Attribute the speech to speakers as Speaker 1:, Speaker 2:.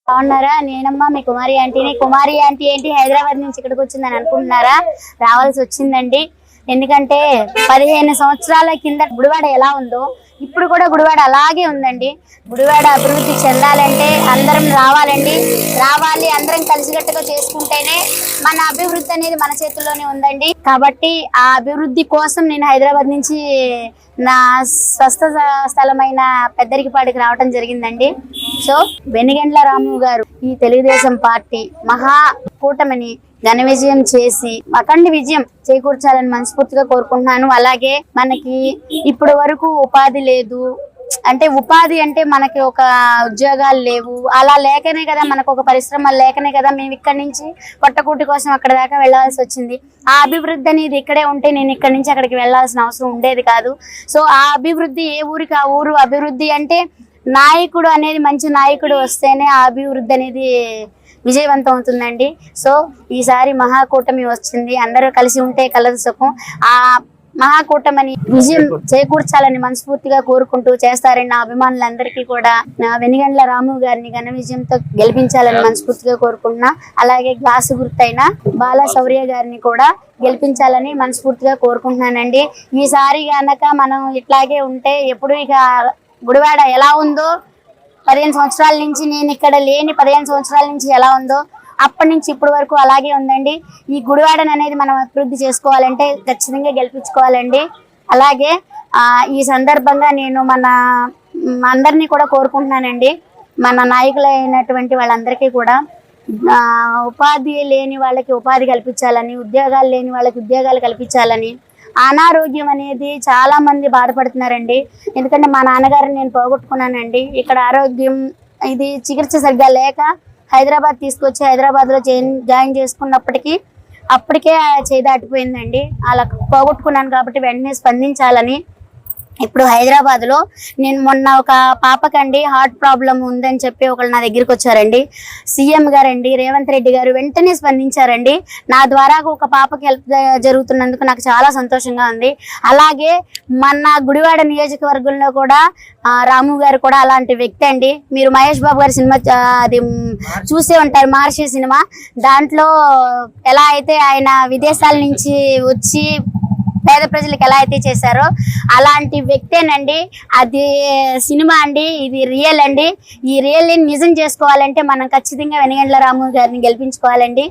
Speaker 1: బాగున్నారా? నేనమ్మా మీ కుమారి ఆంటీని. కుమారి ఆంటీ ఏంటి హైదరాబాద్ నుంచి ఇక్కడికి వచ్చిందని అనుకుంటున్నారా? రావాల్సి వచ్చిందండి. ఎందుకంటే 15 సంవత్సరాల కింద గుడివాడ ఎలా ఉందో ఇప్పుడు కూడా గుడివాడ అలాగే ఉందండి. గుడివాడ అభివృద్ధి చెందాలంటే అందరం రావాలండి. రావాలి, అందరం కలిసికట్టుగా చేసుకుంటేనే మన అభివృద్ధి అనేది మన చేతుల్లోనే ఉందండి. కాబట్టి ఆ అభివృద్ధి కోసం నేను హైదరాబాద్ నుంచి నా స్వస్థ స్థలమైన పెద్దరికిపాడికి రావడం జరిగిందండి. సో వెనిగండ్ల రాము గారు ఈ తెలుగుదేశం పార్టీ మహా కూటమిని ఘన విజయం చేసి అఖండ విజయం చేకూర్చాలని మనస్ఫూర్తిగా కోరుకుంటున్నాను. అలాగే మనకి ఇప్పటి వరకు ఉపాధి లేదు, అంటే ఉపాధి అంటే మనకి ఒక ఉద్యోగాలు లేవు, అలా లేకనే కదా మనకు ఒక పరిశ్రమలు లేకనే కదా మేము ఇక్కడి నుంచి పొట్టకూటి కోసం అక్కడ దాకా వెళ్లాల్సి వచ్చింది. ఆ అభివృద్ధి అనేది ఇక్కడే ఉంటే నేను ఇక్కడి నుంచి అక్కడికి వెళ్లాల్సిన అవసరం ఉండేది కాదు. సో ఆ అభివృద్ధి ఏ ఊరికి ఆ ఊరు అభివృద్ధి అంటే నాయకుడు అనేది మంచి నాయకుడు వస్తేనే ఆ అభివృద్ధి అనేది విజయవంతం అవుతుందండి. సో ఈసారి మహాకూటమి వచ్చింది, అందరూ కలిసి ఉంటే కలదు సుఖం. ఆ మహాకూటమిని విజయం చేకూర్చాలని మనస్ఫూర్తిగా కోరుకుంటూ చేస్తారని నా అభిమానులందరికీ కూడా నా వెనిగండ్ల రాము గారిని ఘన విజయంతో గెలిపించాలని మనస్ఫూర్తిగా కోరుకుంటున్నా. అలాగే గ్లాసు గుర్తైన బాలా శౌర్య గారిని కూడా గెలిపించాలని మనస్ఫూర్తిగా కోరుకుంటున్నానండి. ఈసారి గనక మనం ఇట్లాగే ఉంటే ఎప్పుడు ఇక గుడివాడ ఎలా ఉందో 15 సంవత్సరాల నుంచి నేను ఇక్కడ లేని 15 సంవత్సరాల నుంచి ఎలా ఉందో అప్పటి నుంచి ఇప్పటి వరకు అలాగే ఉందండి. ఈ గుడివాడను అనేది మనం అభివృద్ధి చేసుకోవాలంటే ఖచ్చితంగా గెలిపించుకోవాలండి. అలాగే ఈ సందర్భంగా నేను మన అందరినీ కూడా కోరుకుంటున్నానండి, మన నాయకులైనటువంటి వాళ్ళందరికీ కూడా ఉపాధి లేని వాళ్ళకి ఉపాధి కల్పించాలని, ఉద్యోగాలు లేని వాళ్ళకి ఉద్యోగాలు కల్పించాలని. అనారోగ్యం అనేది చాలా మంది బాధపడుతున్నారండి. ఎందుకంటే మా నాన్నగారిని నేను పోగొట్టుకున్నానండి. ఇక్కడ ఆరోగ్యం ఇది చికిత్స సరిగ్గా లేక హైదరాబాద్ తీసుకొచ్చి హైదరాబాద్లో జాయిన్ చేసుకున్నప్పటికీ అప్పటికే చేయి దాటిపోయిందండి. అలా పోగొట్టుకున్నాను కాబట్టి వెంటనే స్పందించాలని ఇప్పుడు హైదరాబాద్లో నేను మొన్న ఒక పాపకండి హార్ట్ ప్రాబ్లం ఉందని చెప్పి ఒకళ్ళు నా దగ్గరికి వచ్చారండి. సీఎం గారండి రేవంత్ రెడ్డి గారు వెంటనే స్పందించారండి. నా ద్వారా ఒక పాపకి హెల్ప్ జరుగుతున్నందుకు నాకు చాలా సంతోషంగా ఉంది. అలాగే మన గుడివాడ నియోజకవర్గంలో కూడా రాము గారు కూడా అలాంటి వ్యక్తి అండి. మీరు మహేష్ బాబు గారి సినిమా అది చూసే ఉంటారు, మహర్షి సినిమా. దాంట్లో ఎలా అయితే ఆయన విదేశాల నుంచి వచ్చి పేద ప్రజలకు ఎలా అయితే చేశారో అలాంటి వ్యక్తేనండి. అది సినిమా అండి, ఇది రియల్ అండి. ఈ రియల్ నిజం చేసుకోవాలంటే మనం ఖచ్చితంగా వెనిగండ్ల రాము గారిని గెలిపించుకోవాలండి.